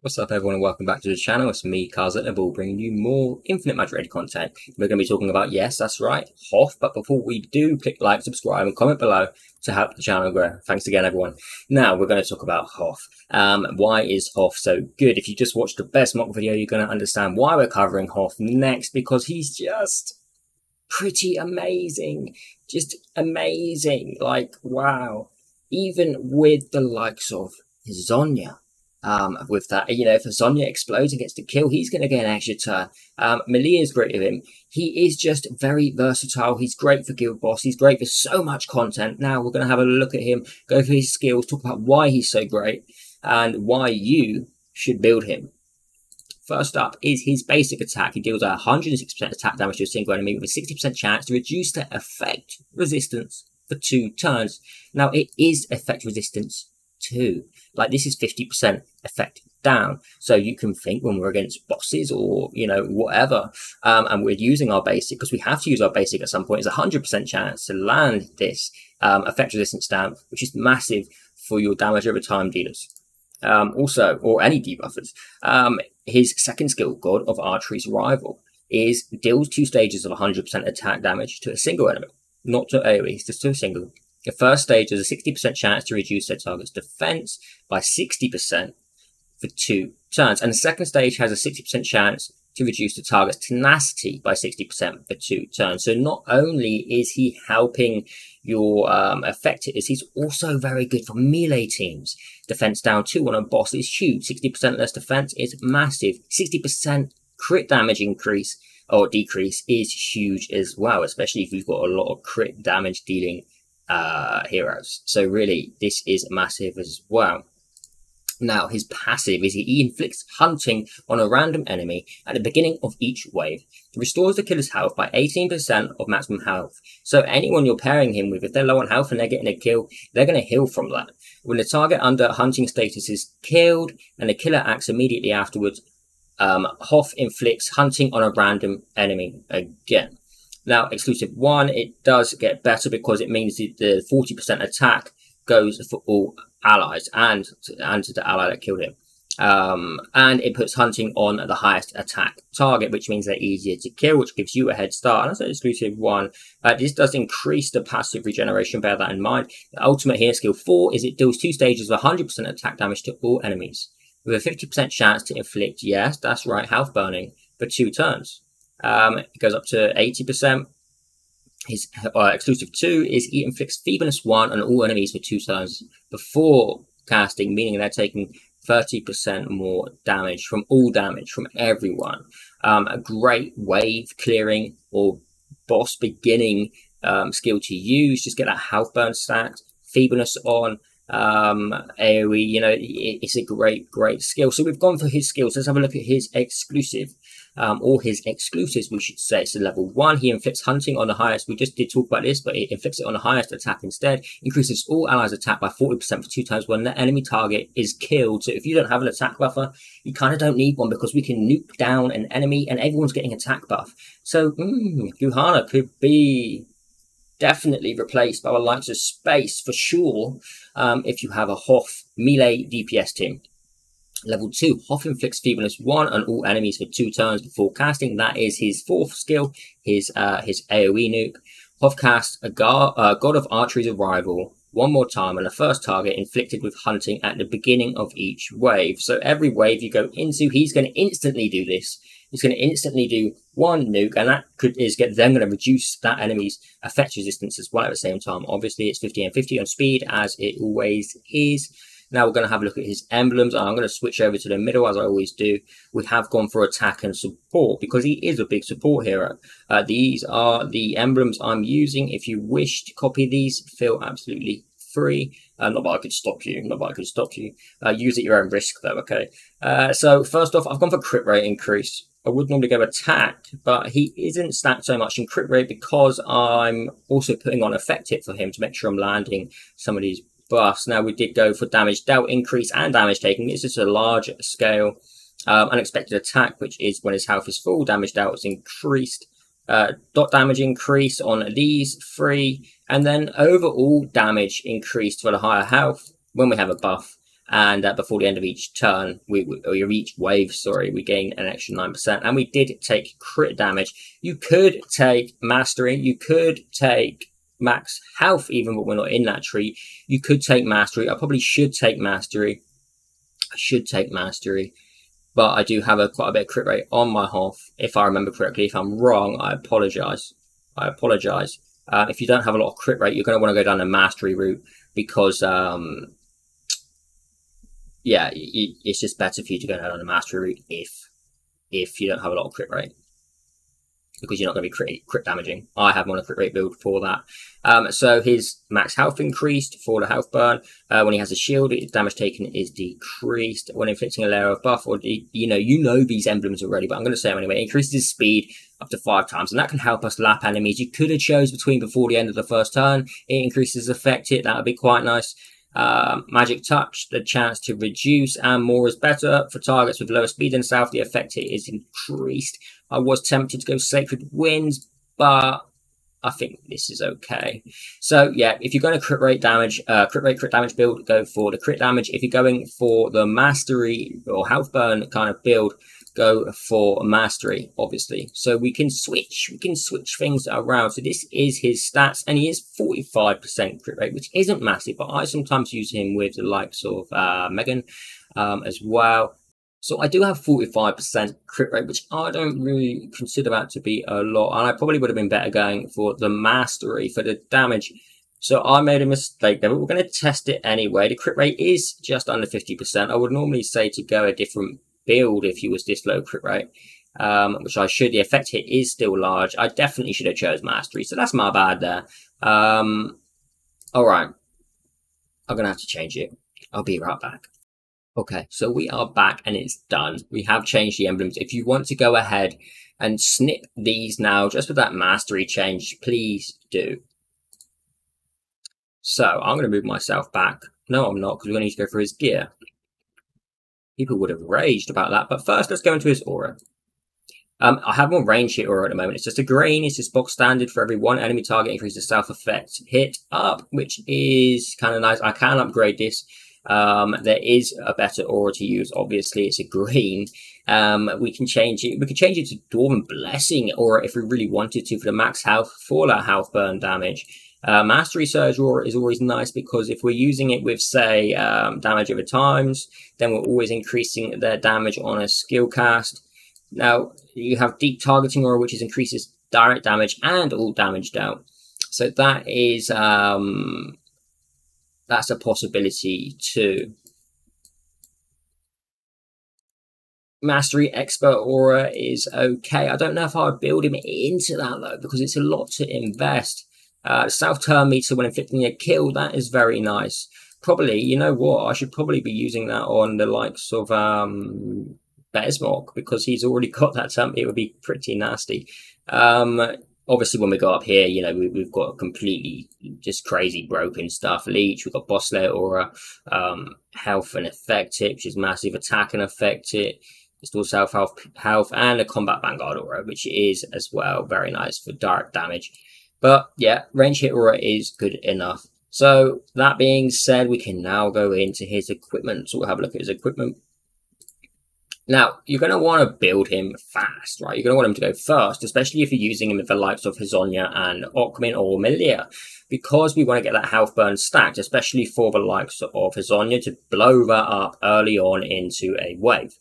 What's up everyone and welcome back to the channel. It's me, Kazanable, bringing you more Infinite Magicraid content. We're going to be talking about, yes, that's right, Hoff. But before we do, click like, subscribe and comment below to help the channel grow. Thanks again everyone. Now we're going to talk about Hoff. Why is Hoff so good? If you just watched the best mock video, you're going to understand why we're covering Hoff next, because he's just pretty amazing. Just amazing. Like, wow. Even with the likes of Zonya. With that, if Zonya explodes and gets the kill, he's going to get an extra turn. Melee is great with him. He is just very versatile. He's great for Guild Boss. He's great for so much content. Now we're going to have a look at him, go through his skills, talk about why he's so great and why you should build him. First up is his basic attack. He deals 106% attack damage to a single enemy with a 60% chance to reduce their effect resistance for 2 turns. Now it is effect resistance too. Like, this is 50% effect down. So you can think when we're against bosses or, whatever, and we're using our basic, because we have to use our basic at some point, is a 100% chance to land this effect resistance down, which is massive for your damage over time dealers. Also, or any debuffers. His second skill, God of Archery's Rival, deals 2 stages of 100% attack damage to a single enemy. Not to AoE, just to a single. The first stage has a 60% chance to reduce their target's defense by 60% for 2 turns. And the second stage has a 60% chance to reduce the target's tenacity by 60% for 2 turns. So not only is he helping your effectiveness, he's also very good for melee teams. Defense down 2 on a boss is huge. 60% less defense is massive. 60% crit damage increase or decrease is huge as well, especially if you've got a lot of crit damage dealing heroes. So really, this is massive as well. Now, his passive is he inflicts hunting on a random enemy at the beginning of each wave. It restores the killer's health by 18% of maximum health. So anyone you're pairing him with, if they're low on health and they're getting a kill, they're going to heal from that. When the target under hunting status is killed and the killer acts immediately afterwards, Hoff inflicts hunting on a random enemy again. Now, exclusive 1, it does get better because it means the 40% attack goes for all allies and to the ally that killed him. And it puts hunting on the highest attack target, which means they're easier to kill, which gives you a head start. And that's an exclusive 1. This does increase the passive regeneration, bear that in mind. The ultimate here, skill 4, is it deals 2 stages of 100% attack damage to all enemies, with a 50% chance to inflict, yes, that's right, health burning, for 2 turns. It goes up to 80%. His exclusive 2 is he inflicts feebleness 1 on all enemies for 2 turns before casting, meaning they're taking 30% more damage from everyone. A great wave clearing or boss beginning skill to use. Just get that health burn stacked, feebleness on, AoE, it's a great skill. So we've gone for his skills. Let's have a look at his exclusive, or his exclusives, we should say. So level 1, he inflicts hunting on the highest. We just did talk about this, but it inflicts it on the highest attack instead. Increases all allies' attack by 40% for 2 times when the enemy target is killed. So if you don't have an attack buffer, you kind of don't need one, because we can nuke down an enemy and everyone's getting attack buff. So Guhana could be definitely replaced by the likes of Space for sure, if you have a Hoff melee DPS team. Level 2, Hoff inflicts feebleness 1 on all enemies for 2 turns before casting. That is his 4th skill, his AoE nuke. Hoff casts a God of Archery's Rival 1 more time on the first target inflicted with hunting at the beginning of each wave. So every wave you go into, he's going to instantly do this. He's going to instantly do 1 nuke, and that is then going to reduce that enemy's effect resistance as well at the same time. Obviously, it's 50 and 50 on speed, as it always is. Now we're going to have a look at his emblems. I'm going to switch over to the middle, as I always do. We have gone for attack and support, because he is a big support hero. These are the emblems I'm using. If you wish to copy these, feel absolutely free. Not that I could stop you. Use at your own risk, though, okay? So first off, I've gone for crit rate increase. I would normally go attack, but he isn't stacked so much in crit rate because I'm also putting on effect hit for him to make sure I'm landing some of these buffs. Now, we did go for damage dealt increase and damage taken. It's just a large scale. Unexpected attack, which is when his health is full. Damage dealt is increased. Dot damage increase on these 3. And then overall damage increased for the higher health when we have a buff. and before the end of each turn, or each wave, sorry, we gain an extra 9%. And we did take crit damage. You could take mastery, you could take max health, even, but we're not in that tree. You could take mastery. I probably should take mastery. I should take mastery, but I do have quite a bit of crit rate on my Hoff, if I remember correctly. If I'm wrong, I apologize. I apologize. If you don't have a lot of crit rate, you're going to want to go down the mastery route, because yeah, it's just better for you to go down the mastery route if you don't have a lot of crit rate, because you're not going to be crit damaging. I have him on a crit rate build for that. So his max health increased for the health burn. When he has a shield, damage taken is decreased. When inflicting a layer of buff, or you know these emblems already, but I'm going to say them anyway. It increases his speed up to 5 times, and that can help us lap enemies. You could have chose between before the end of the first turn. It increases effect hit. That would be quite nice. Magic touch, the chance to reduce, and more is better for targets with lower speed and south. The effect hit is increased. I was tempted to go Sacred Winds, but I think this is okay. So yeah, if you're going to crit damage build, go for the crit damage. If you're going for the mastery or health burn kind of build, go for mastery, obviously. So we can switch things around. So this is his stats, and he is 45% crit rate, which isn't massive, but I sometimes use him with the likes of Megan as well. So I do have 45% crit rate, which I don't really consider that to be a lot, and I probably would have been better going for the mastery for the damage. So I made a mistake there, but we're going to test it anyway. The crit rate is just under 50%. I would normally say to go a different build if you was this low crit rate, which I should. The effect hit is still large. I definitely should have chose mastery, so that's my bad there. All right, I'm gonna have to change it. I'll be right back. Okay, so we are back and it's done. We have changed the emblems. If you want to go ahead and snip these now, just with that mastery change, please do. So I'm going to move myself back. No, I'm not, because we're going to need to go for his gear. People would have raged about that, but first let's go into his aura. I have one range hit aura at the moment. It's just a green. It's just box standard for every one enemy target increases self effect hit up, which is kind of nice. I can upgrade this. There is a better aura to use. Obviously, it's a green. We can change it. We could change it to Dwarven Blessing aura if we really wanted to for the max health for that health burn damage. Mastery Surge aura is always nice, because if we're using it with, say, damage over times, then we're always increasing their damage on a skill cast. Now, you have Deep Targeting aura, which increases direct damage and all damage dealt. So that is that's a possibility too. Mastery Expert aura is okay. I don't know if I would build him into that though, because it's a lot to invest. Self-turn meter when inflicting a kill, that is very nice. Probably, you know what, I should probably be using that on the likes of Besmok, because he's already got that turn. It would be pretty nasty. Obviously, when we go up here, you know, we've got completely just crazy broken stuff. Leech, we've got Boss Slayer aura, health and effect it, which is massive attack and effect it. Restore self health, and a Combat Vanguard aura, which is as well very nice for direct damage. But yeah, range hit aura is good enough. So that being said, we can now go into his equipment. So we'll have a look at his equipment. Now, you're going to want to build him fast, right? You're going to want him to go first, especially if you're using him with the likes of Hazonia and Okmin or Melia, because we want to get that health burn stacked, especially for the likes of Hazonia to blow that up early on into a wave.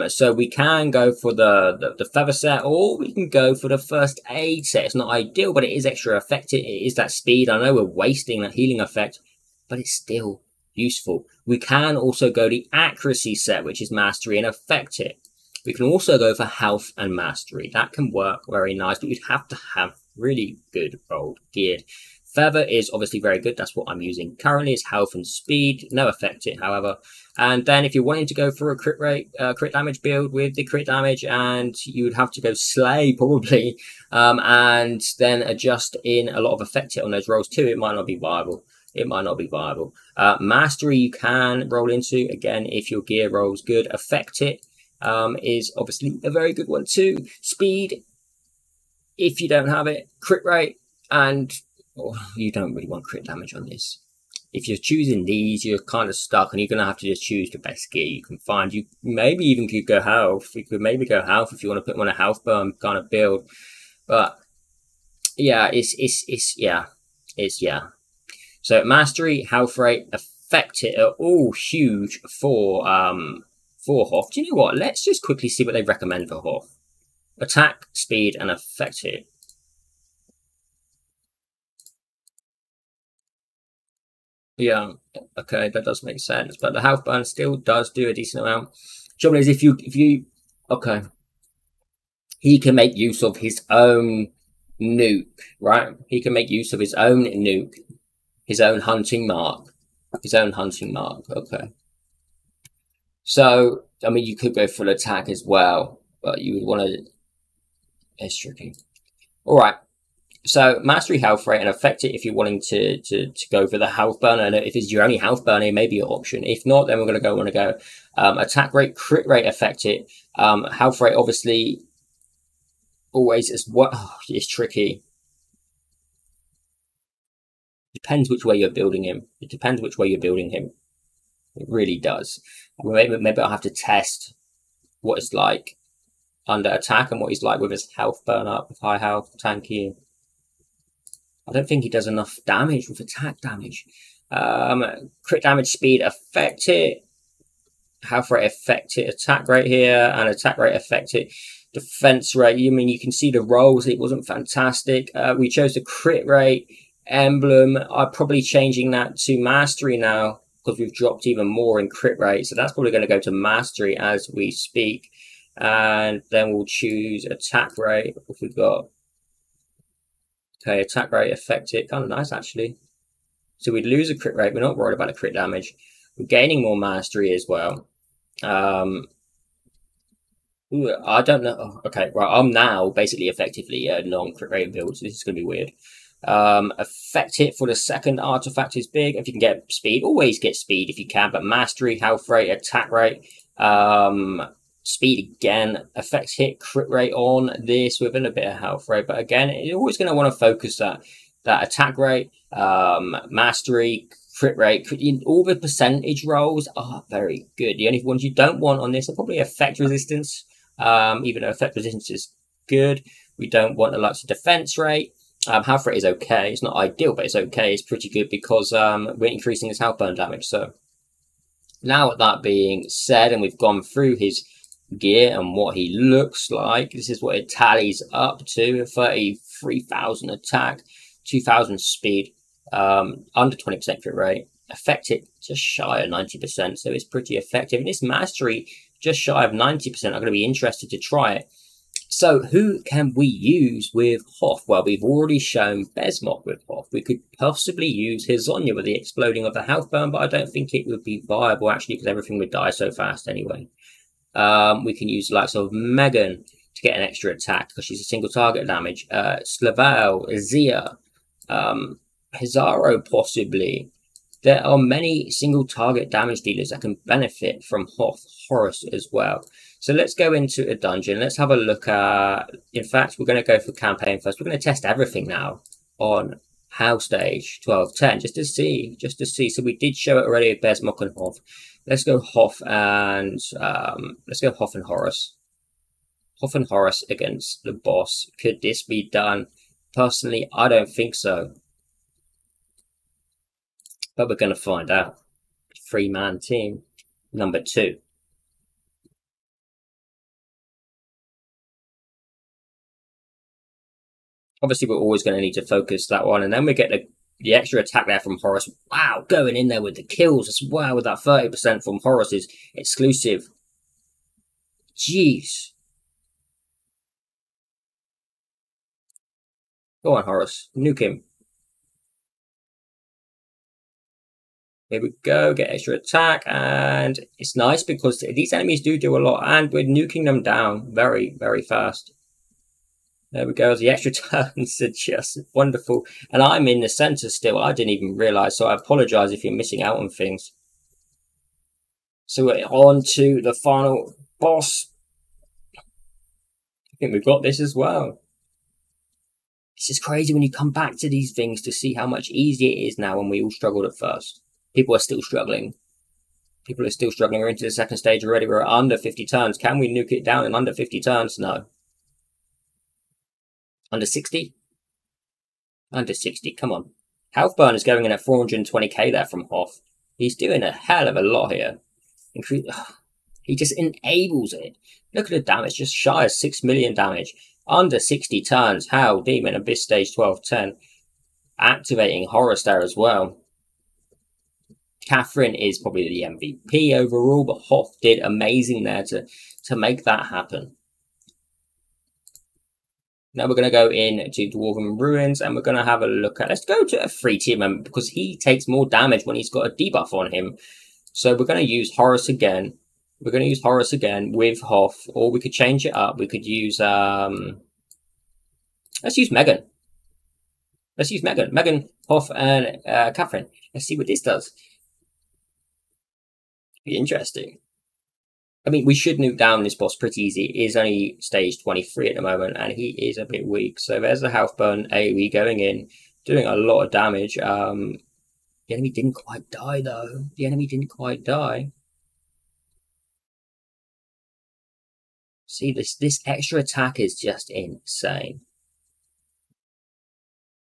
So we can go for the feather set, or we can go for the first aid set. It's not ideal, but it is extra effective. It is that speed. I know we're wasting that healing effect, but it's still useful. We can also go the accuracy set, which is mastery and effect it. We can also go for health and mastery. That can work very nice, but you'd have to have really good rolled geared. Feather is obviously very good. That's what I'm using currently. It's health and speed. No effect it, however. And then if you're wanting to go for a crit damage build with the crit damage, and you would have to go slay probably, and then adjust in a lot of effect hit on those rolls too. It might not be viable. It might not be viable. Mastery you can roll into, again, if your gear rolls good. Effect it is obviously a very good one too. Speed, if you don't have it. Crit rate, and you don't really want crit damage on this. if you're choosing these, you're kind of stuck, and you're gonna have to just choose the best gear you can find. You maybe even could go health. You could maybe go health if you want to put them on a health burn kind of build. But yeah, it's yeah. So mastery, health rate, effective are all huge for Hoff. Do you know what? Let's just quickly see what they recommend for Hoff. Attack, speed, and effective. Yeah, okay, that does make sense. But the health burn still does do a decent amount. Trouble is, if you okay, he can make use of his own nuke, right? He can make use of his own nuke, his own hunting mark, Okay. So, I mean, you could go full attack as well, but you would want to. It's tricky. All right. So mastery health rate and affect it if you're wanting to go for the health burner. And if it's your only health burner, it may be your option. If not, then we're going to go attack rate, crit rate, affect it. Health rate, obviously, always is what it's tricky. Depends which way you're building him. It depends which way you're building him. It really does. Maybe I'll have to test what it's like under attack and what he's like with his health burn up, with high health, tanky. I don't think he does enough damage with attack damage. Crit damage, speed, affect it. Health rate, affect it. Attack rate here, and attack rate, affect it. Defense rate, I mean, you can see the rolls. It wasn't fantastic. We chose the crit rate. Emblem, I'm probably changing that to mastery now because we've dropped even more in crit rate. So that's probably going to go to mastery as we speak. And then we'll choose attack rate. What have we got? Okay, attack rate, affect it. Kind of nice, actually. So we'd lose a crit rate. We're not worried about the crit damage. We're gaining more mastery as well. I don't know. Oh, okay, right. I'm now basically effectively a non-crit rate build, so this is going to be weird. Affect it for the second artifact is big. If you can get speed, always get speed if you can. But mastery, health rate, attack rate, speed again, affects hit, crit rate on this within a bit of health rate. But again, you're always going to want to focus that attack rate, mastery, crit rate. All the percentage rolls are very good. The only ones you don't want on this are probably effect resistance. Even though effect resistance is good, we don't want the likes of defense rate. Health rate is okay. It's not ideal, but it's okay. It's pretty good because we're increasing his health burn damage. So now, with that being said, and we've gone through his gear and what he looks like, this is what it tallies up to: 33,000 attack, 2,000 speed, under 20% crit rate. Effective just shy of 90%, so it's pretty effective. And this mastery just shy of 90%. I'm going to be interested to try it. So who can we use with Hoff? Well, we've already shown Besmok with Hoff. We could possibly use Hizonia with the exploding of the health burn, but I don't think it would be viable actually because everything would die so fast anyway. We can use the likes of Megan to get an extra attack because she's a single target damage. Slavel, Zia, Pizarro possibly. There are many single target damage dealers that can benefit from Hoff, Horus as well. So let's go into a dungeon. Let's have a look at, in fact, we're going to go for campaign first. We're going to test everything now on house stage 1210 just to see. So we did show it already with Besmok and Hoff. Let's go Hoff and Horus. Hoff and Horus against the boss. Could this be done? Personally, I don't think so. But we're going to find out. 3-man team. Number 2. Obviously, we're always going to need to focus that one. And then we get the extra attack there from Horus. Wow, going in there with the kills as well. With that 30% from Horus is exclusive. Jeez. Go on, Horus. Nuke him. Here we go, get extra attack, and it's nice because these enemies do a lot, and we're nuking them down very, very fast. There we go, the extra turns are just wonderful. And I'm in the center still, I didn't even realize, so I apologize if you're missing out on things. So we're on to the final boss. I think we've got this as well. This is crazy when you come back to these things to see how much easier it is now when we all struggled at first. People are still struggling. People are still struggling. We're into the second stage already. We're under 50 turns. Can we nuke it down in under 50 turns? No. Under 60? Under 60, come on. Health burn is going in at 420k there from Hoff. He's doing a hell of a lot here. He just enables it. Look at the damage, just shy of 6 million damage. Under 60 turns. How? Demon, Abyss stage 12-10. Activating Horus there as well. Catherine is probably the MVP overall, but Hoff did amazing there to make that happen. Now we're going to go into Dwarven Ruins and we're going to have a look at... Let's go to Efreeti moment because he takes more damage when he's got a debuff on him. So we're going to use Horus again. We're going to use Horus again with Hoff, or we could change it up. We could use... let's use Megan. Let's use Megan. Megan, Hoff, and Catherine. Let's see what this does. Be interesting. I mean, we should nuke down this boss pretty easy. It is only stage 23 at the moment, and he is a bit weak. So there's the health burn AoE going in, doing a lot of damage. The enemy didn't quite die, though. The enemy didn't quite die. See, this extra attack is just insane.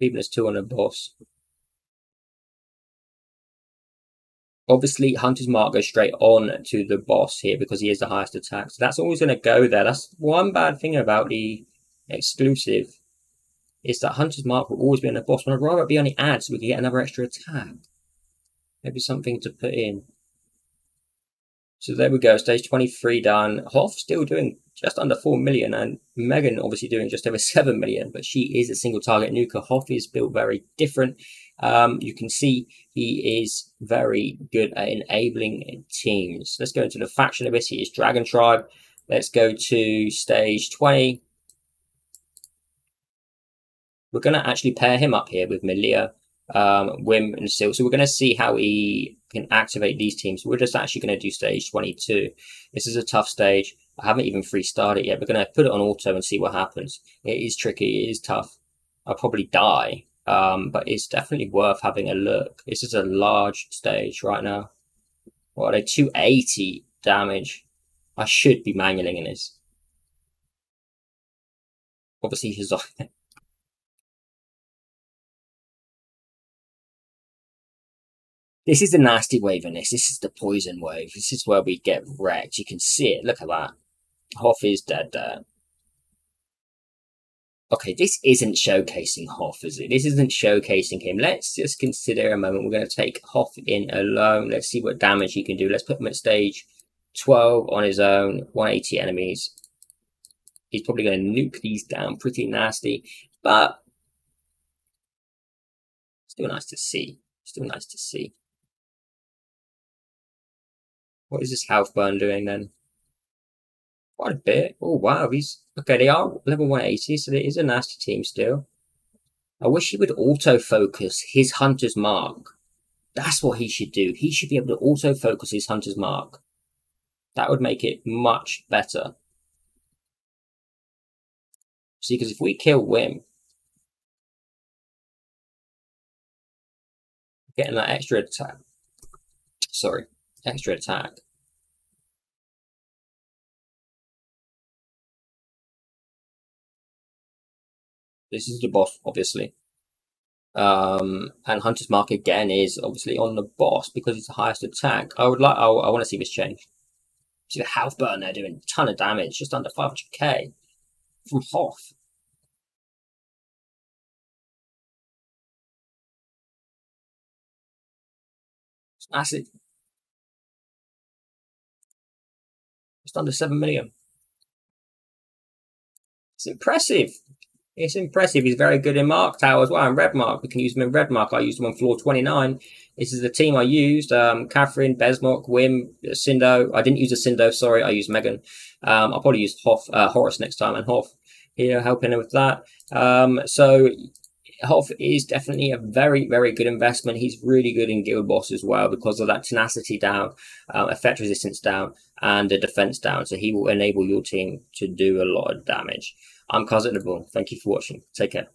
Even as 2 on a boss. Obviously, Hunter's Mark goes straight on to the boss here because he is the highest attack. So that's always going to go there. That's one bad thing about the exclusive. Is that Hunter's Mark will always be on the boss. But I'd rather it be on the ad so we can get another extra attack. Maybe something to put in. So there we go. Stage 23 done. Hoff still doing just under 4 million. And Megan obviously doing just over 7 million. But she is a single target nuker. Hoff is built very different. You can see he is very good at enabling teams. Let's go into the faction of this. He is Dragon Tribe. Let's go to stage 20. We're going to actually pair him up here with Melia, Wim, and Sil. So we're going to see how he can activate these teams. We're just actually going to do stage 22. This is a tough stage. I haven't even restarted it yet. We're going to put it on auto and see what happens. It is tricky. It is tough. I'll probably die. But it's definitely worth having a look. This is a large stage right now. What are they? 280 damage. I should be manualing in this. Obviously, he's off. This is the nasty wave in this. This is the poison wave. This is where we get wrecked. You can see it. Look at that. Hoff is dead there. Okay, this isn't showcasing Hoff, is it? This isn't showcasing him. Let's just consider a moment. We're going to take Hoff in alone. Let's see what damage he can do. Let's put him at stage 12 on his own. 180 enemies. He's probably going to nuke these down pretty nasty. But still nice to see. Still nice to see. What is this health burn doing then? Quite a bit. Oh, wow. Okay, they are level 180, so there is a nasty team still. I wish he would auto-focus his Hunter's Mark. That's what he should do. He should be able to auto-focus his Hunter's Mark. That would make it much better. See, because if we kill Wim, getting that extra attack. Sorry, extra attack. This is the boss, obviously. And Hunter's Mark again is obviously on the boss because it's the highest attack. I want to see this change. See the health burn there doing a ton of damage, just under 500k from Hoff. It's massive. Just under 7 million. It's impressive. It's impressive. He's very good in Mark Tower as well. And Red Mark. We can use him in Red Mark. I used him on floor 29. This is the team I used. Catherine, Besmok, Wim, Sindo. I didn't use a Sindo, sorry. I used Megan. I'll probably use Horus next time. And Hoff here helping with that. So Hoff is definitely a very, very good investment. He's really good in Guild Boss as well because of that tenacity down, effect resistance down, and the defense down. So he will enable your team to do a lot of damage. I'm Kazit. Thank you for watching. Take care.